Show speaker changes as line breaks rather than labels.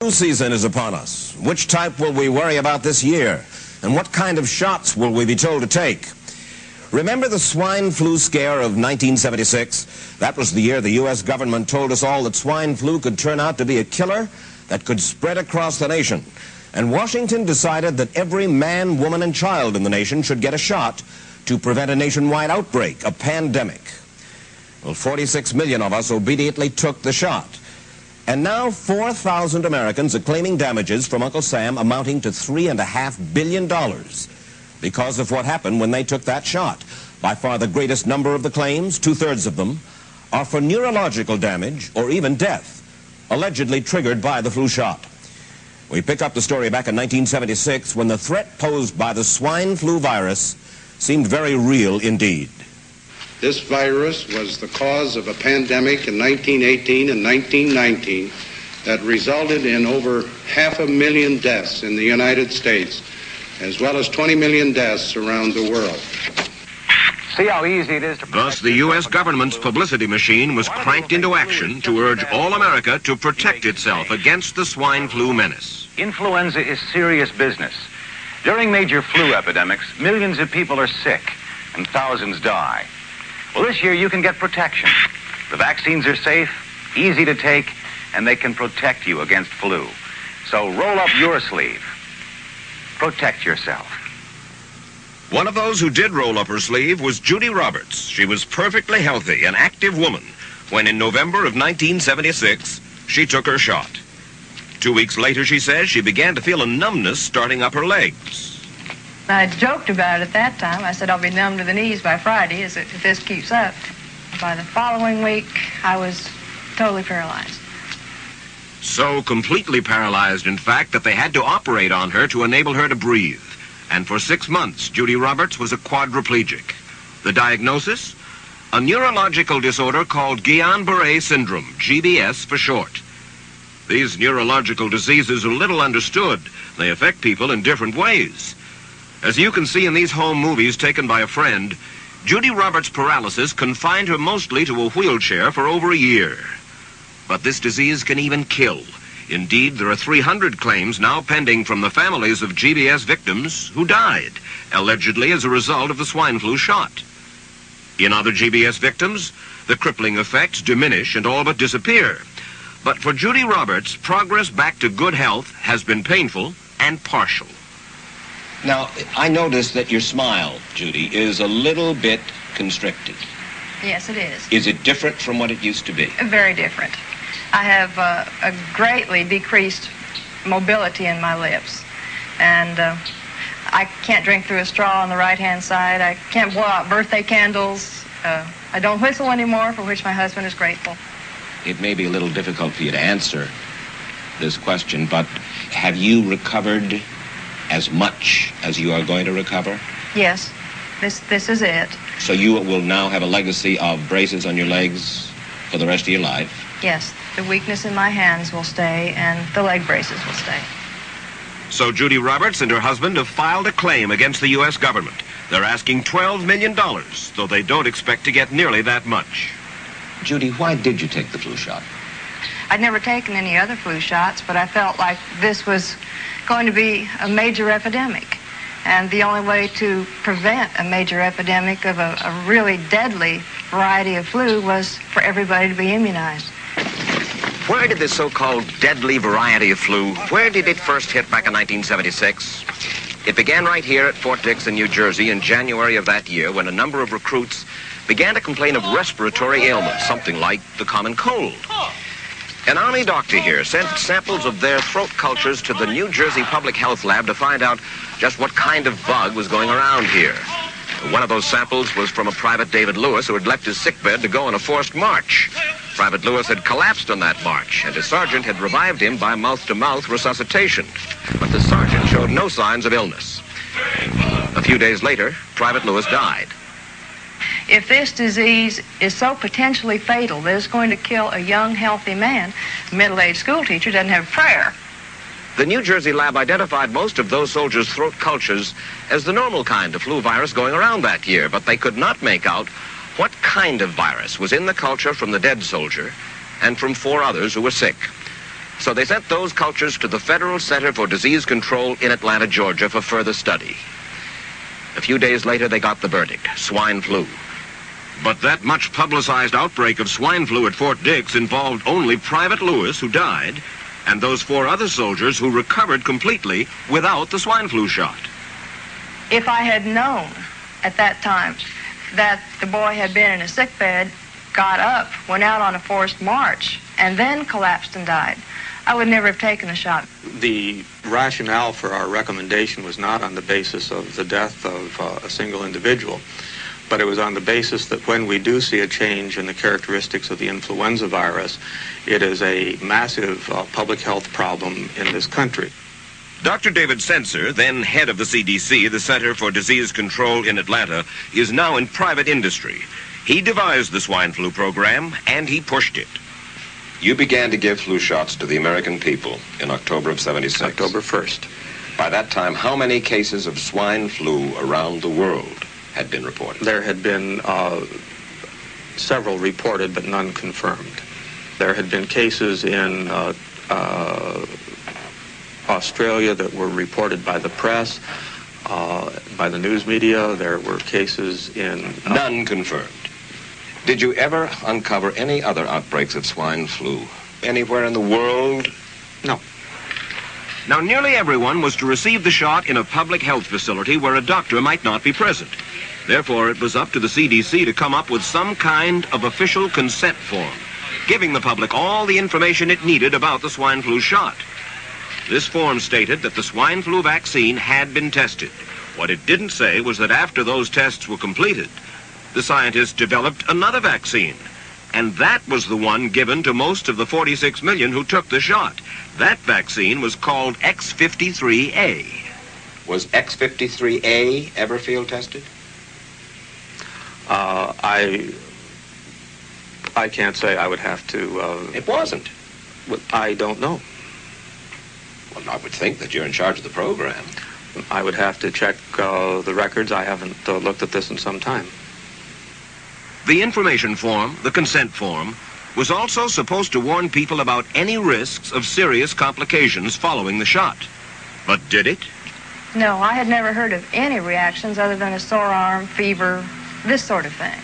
Flu season is upon us. Which type will we worry about this year? And what kind of shots will we be told to take? Remember the swine flu scare of 1976? That was the year the U.S. government told us all that swine flu could turn out to be a killer that could spread across the nation. And Washington decided that every man, woman, and child in the nation should get a shot to prevent a nationwide outbreak, a pandemic. Well, 46 million of us obediently took the shot. And now 4,000 Americans are claiming damages from Uncle Sam amounting to $3.5 billion because of what happened when they took that shot. By far the greatest number of the claims, 2/3 of them, are for neurological damage or even death, allegedly triggered by the flu shot. We pick up the story back in 1976 when the threat posed by the swine flu virus seemed very real indeed.
This virus was the cause of a pandemic in 1918 and 1919 that resulted in over 500,000 deaths in the United States, as well as 20 million deaths around the world.
See how easy it is to...
Thus, the U.S. government's publicity machine was cranked into action to urge all America to protect itself against the swine flu menace.
Influenza is serious business. During major flu epidemics, millions of people are sick and thousands die. Well, this year you can get protection. The vaccines are safe, easy to take, and they can protect you against flu. So roll up your sleeve. Protect yourself.
One of those who did roll up her sleeve was Judy Roberts. She was perfectly healthy, an active woman, when in November of 1976, she took her shot. 2 weeks later, she says, she began to feel a numbness starting up her legs.
I joked about it at that time. I said I'll be numb to the knees by Friday if this keeps up. By the following week, I was totally paralyzed.
So completely paralyzed, in fact, that they had to operate on her to enable her to breathe. And for 6 months, Judy Roberts was a quadriplegic. The diagnosis? A neurological disorder called Guillain-Barré syndrome, GBS for short. These neurological diseases are little understood. They affect people in different ways. As you can see in these home movies taken by a friend, Judy Roberts' paralysis confined her mostly to a wheelchair for over a year. But this disease can even kill. Indeed, there are 300 claims now pending from the families of GBS victims who died, allegedly as a result of the swine flu shot. In other GBS victims, the crippling effects diminish and all but disappear. But for Judy Roberts, progress back to good health has been painful and partial.
Now, I noticed that your smile, Judy, is a little bit constricted.
Yes, it is.
Is it different from what it used to be?
Very different. I have a greatly decreased mobility in my lips. And I can't drink through a straw on the right-hand side. I can't blow out birthday candles. I don't whistle anymore, for which my husband is grateful.
It may be a little difficult for you to answer this question, but have you recovered as much as you are going to recover?
Yes, this is it.
So you will now have a legacy of braces on your legs for the rest of your life?
Yes, the weakness in my hands will stay and the leg braces will stay.
So Judy Roberts and her husband have filed a claim against the U.S. government. They're asking $12 million, though they don't expect to get nearly that much.
Judy, why did you take the flu shot?
I'd never taken any other flu shots, but I felt like this was going to be a major epidemic. And the only way to prevent a major epidemic of a really deadly variety of flu was for everybody to be immunized.
Where did this so-called deadly variety of flu, where did it first hit back in 1976? It began right here at Fort Dix in New Jersey in January of that year when a number of recruits began to complain of respiratory ailments, something like the common cold. An Army doctor here sent samples of their throat cultures to the New Jersey Public Health Lab to find out just what kind of bug was going around here. One of those samples was from a Private David Lewis who had left his sickbed to go on a forced march. Private Lewis had collapsed on that march, and his sergeant had revived him by mouth-to-mouth resuscitation. But the sergeant showed no signs of illness. A few days later, Private Lewis died.
If this disease is so potentially fatal that it's going to kill a young, healthy man, a middle-aged school teacher doesn't have a prayer.
The New Jersey lab identified most of those soldiers' throat cultures as the normal kind of flu virus going around that year, but they could not make out what kind of virus was in the culture from the dead soldier and from 4 others who were sick. So they sent those cultures to the Federal Center for Disease Control in Atlanta, Georgia for further study. A few days later, they got the verdict: swine flu. But that much publicized outbreak of swine flu at Fort Dix involved only Private Lewis, who died, and those 4 other soldiers who recovered completely without the swine flu shot.
If I had known at that time that the boy had been in a sick bed, got up, went out on a forced march, and then collapsed and died, I would never have taken the shot.
The rationale for our recommendation was not on the basis of the death of a single individual, but it was on the basis that when we do see a change in the characteristics of the influenza virus, it is a massive public health problem in this country.
Dr. David Senser, then head of the CDC, the Center for Disease Control in Atlanta, is now in private industry. He devised the swine flu program, and he pushed it. You began to give flu shots to the American people in October of '76.
October 1st.
By that time, how many cases of swine flu around the world had been reported?
There had been several reported, but none confirmed. There had been cases in Australia that were reported by the press, by the news media. There were cases in...
None confirmed. Did you ever uncover any other outbreaks of swine flu anywhere in the world?
No.
Now, nearly everyone was to receive the shot in a public health facility where a doctor might not be present. Therefore, it was up to the CDC to come up with some kind of official consent form, giving the public all the information it needed about the swine flu shot. This form stated that the swine flu vaccine had been tested. What it didn't say was that after those tests were completed, the scientists developed another vaccine, and that was the one given to most of the 46 million who took the shot. That vaccine was called X53A.
Was X53A ever field tested?
I can't say. I would have to...
It wasn't.
I don't know.
Well, I would think that you're in charge of the program.
I would have to check the records. I haven't looked at this in some time.
The information form, the consent form, was also supposed to warn people about any risks of serious complications following the shot. But did it?
No, I had never heard of any reactions other than a sore arm, fever, this sort of thing.